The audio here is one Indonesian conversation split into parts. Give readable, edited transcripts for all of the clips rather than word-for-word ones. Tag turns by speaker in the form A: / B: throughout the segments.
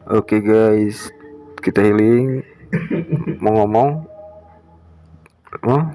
A: Oke guys, kita healing. Mau ngomong? Oh,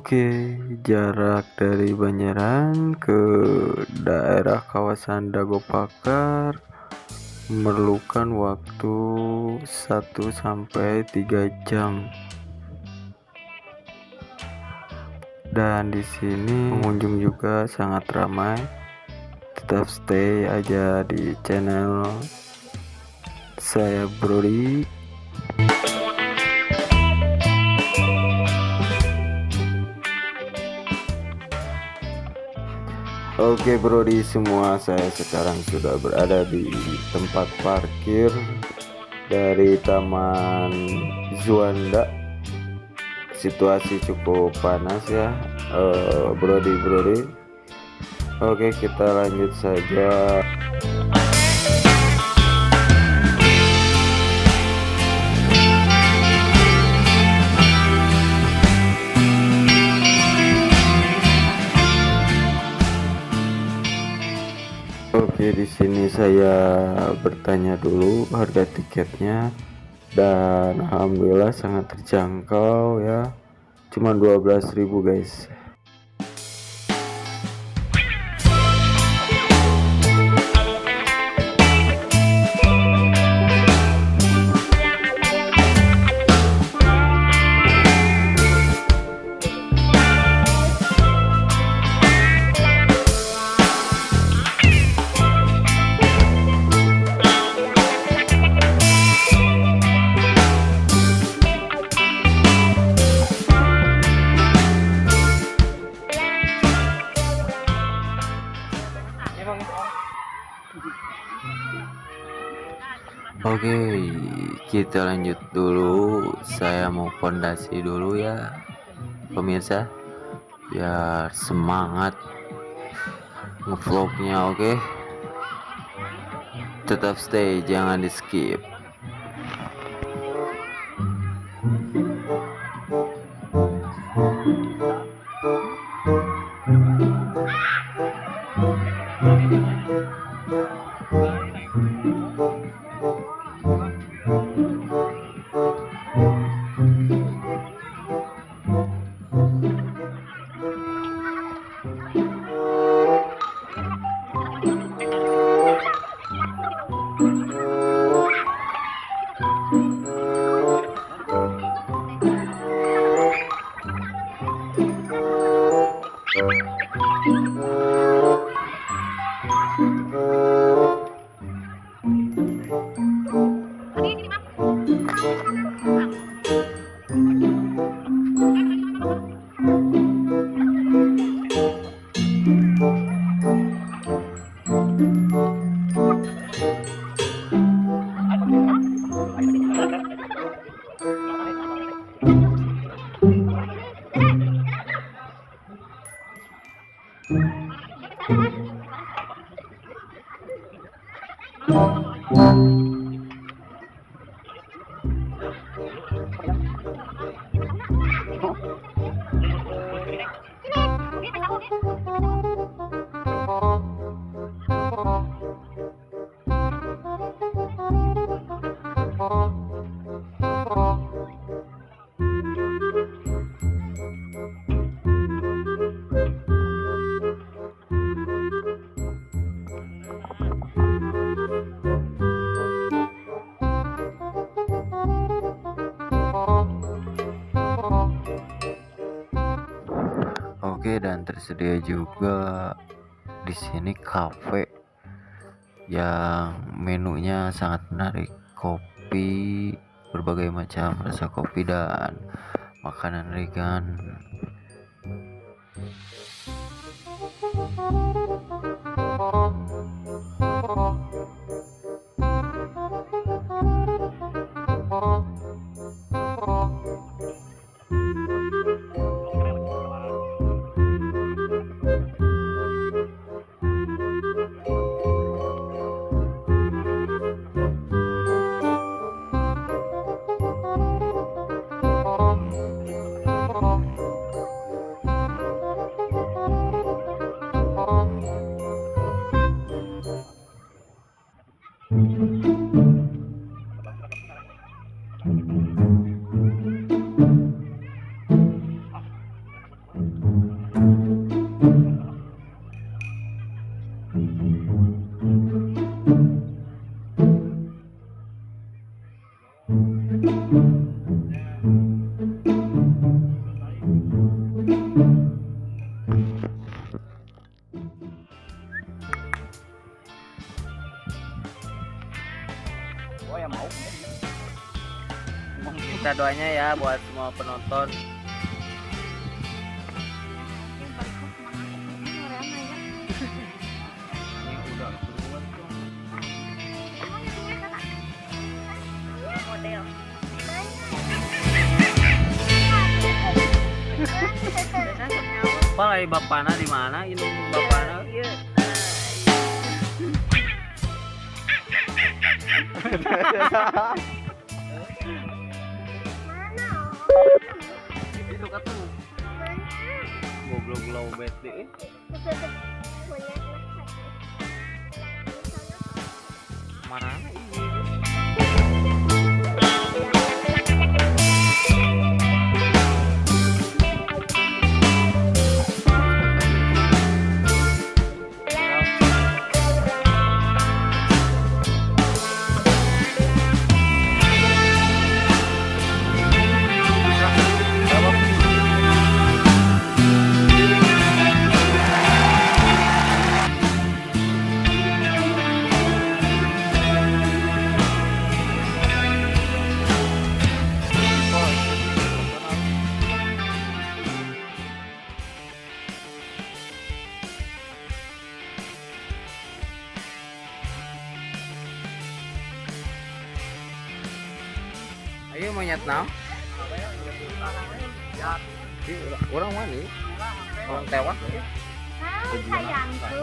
A: oke, jarak dari Banjaran ke daerah kawasan Dago Pakar memerlukan waktu 1 sampai 3 jam. Dan di sini pengunjung juga sangat ramai. Tetap stay aja di channel saya Brody. Oke Brody semua, saya sekarang sudah berada di tempat parkir dari Taman Juanda. Situasi cukup panas ya, Brody. Oke, kita lanjut saja. Oke, di sini saya bertanya dulu harga tiketnya dan alhamdulillah sangat terjangkau ya. Cuma 12.000 guys. Oke, kita lanjut dulu. Saya mau pondasi dulu ya, pemirsa, biar semangat ngevlognya. Oke, tetap stay, jangan di skip. Oke, dan tersedia juga di sini cafe yang menunya sangat menarik, kopi, berbagai macam rasa kopi dan makanan vegan.
B: Oh ya mau.
A: Kita doanya ya buat semua penonton.
C: Model.
A: Pak, bapana di mana? Ini bapana. Iya. Itu kan tuh. Goblok lowbat deh. Mana ini? Ayo monyet now. Orang mana? Orang tewas.
C: Sayangku.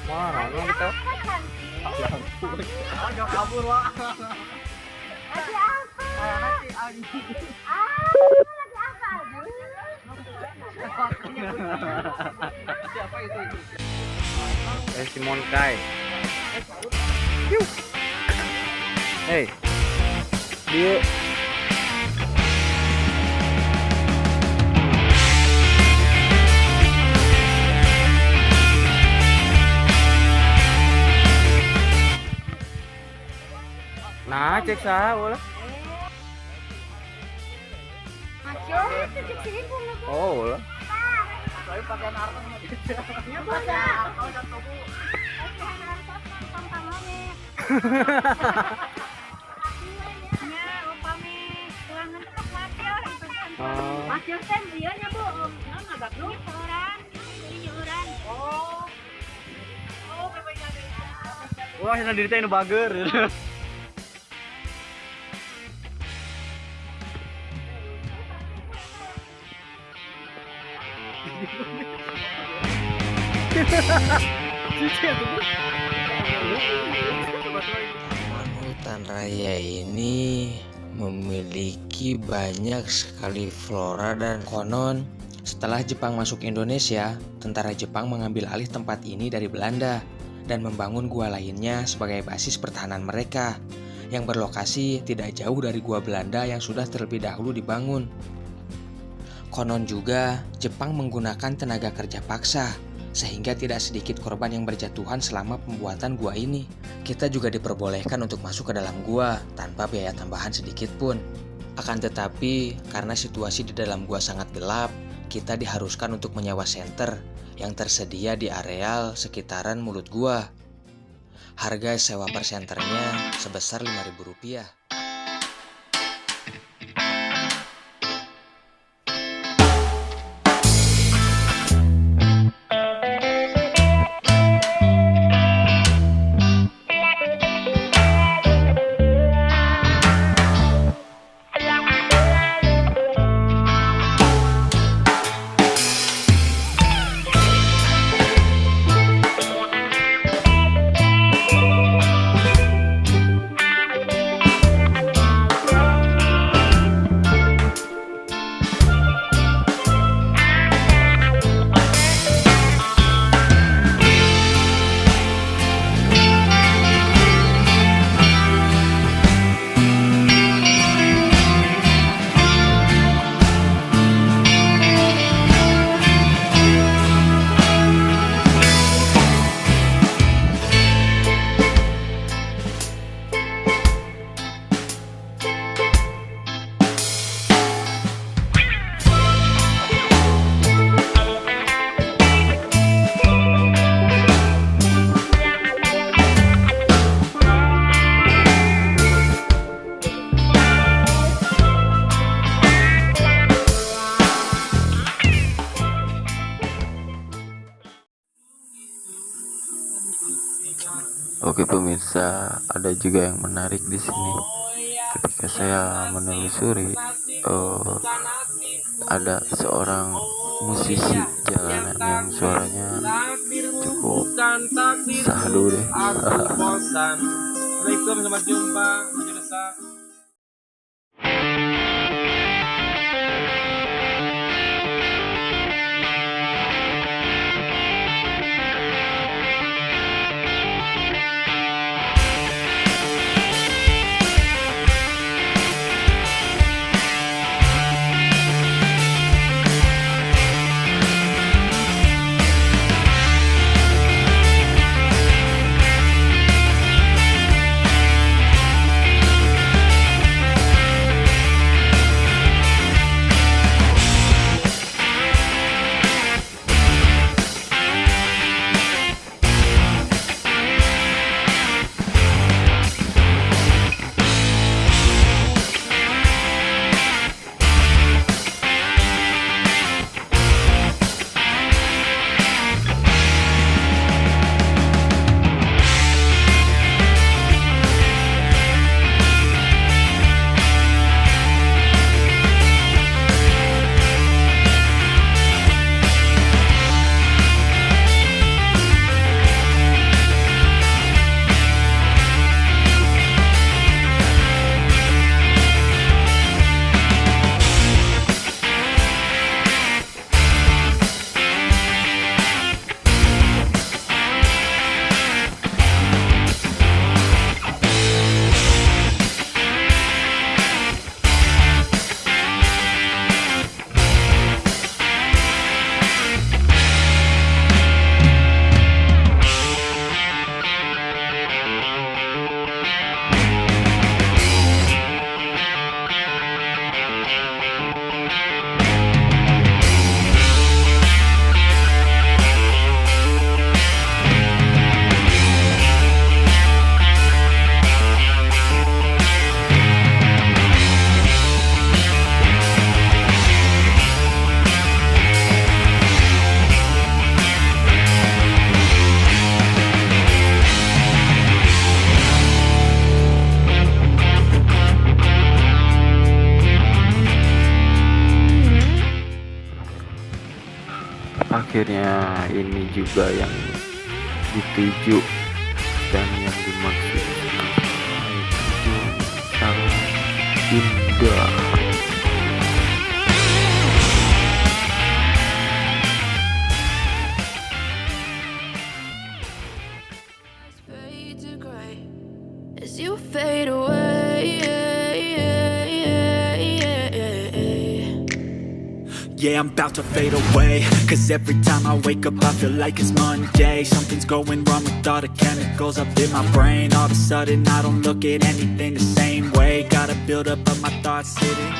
A: Mana gitu?
B: Jauh kabur wah.
C: Lagi apa?
B: Lagi siapa itu?
A: Simon Kai. Hey. Dia nah cek sah boleh. Oh boleh.
B: Saya pakai narko.
C: Ya boleh. Masih sen dia nya Bu. Nah, agak lu orang. Ini orang. Oh. Oh,
B: Wah, sana diri teh nu bager.
D: Taman Hutan Raya ini memiliki banyak sekali flora dan konon setelah Jepang masuk Indonesia, tentara Jepang mengambil alih tempat ini dari Belanda dan membangun gua lainnya sebagai basis pertahanan mereka yang berlokasi tidak jauh dari gua Belanda yang sudah terlebih dahulu dibangun. Konon juga Jepang menggunakan tenaga kerja paksa sehingga tidak sedikit korban yang berjatuhan selama pembuatan gua ini. Kita juga diperbolehkan untuk masuk ke dalam gua tanpa biaya tambahan sedikit pun. Akan tetapi, karena situasi di dalam gua sangat gelap, kita diharuskan untuk menyewa senter yang tersedia di areal sekitaran mulut gua. Harga sewa per senternya sebesar Rp5.000.
E: Oke pemirsa, ada juga yang menarik di sini. Ketika saya menelusuri, ada seorang musisi jalanan yang suaranya cukup sahdu deh.
A: Assalamualaikum, sampai jumpa.
E: Akhirnya ini juga yang dituju dan yang dimaksud itu sangat indah.
F: Fade to gray as you fade away.
G: Yeah, I'm about to fade away, cause every time I wake up I feel like it's Monday. Something's going wrong with all the chemicals up in my brain. All of a sudden I don't look at anything the same way. Gotta build up of my thoughts sitting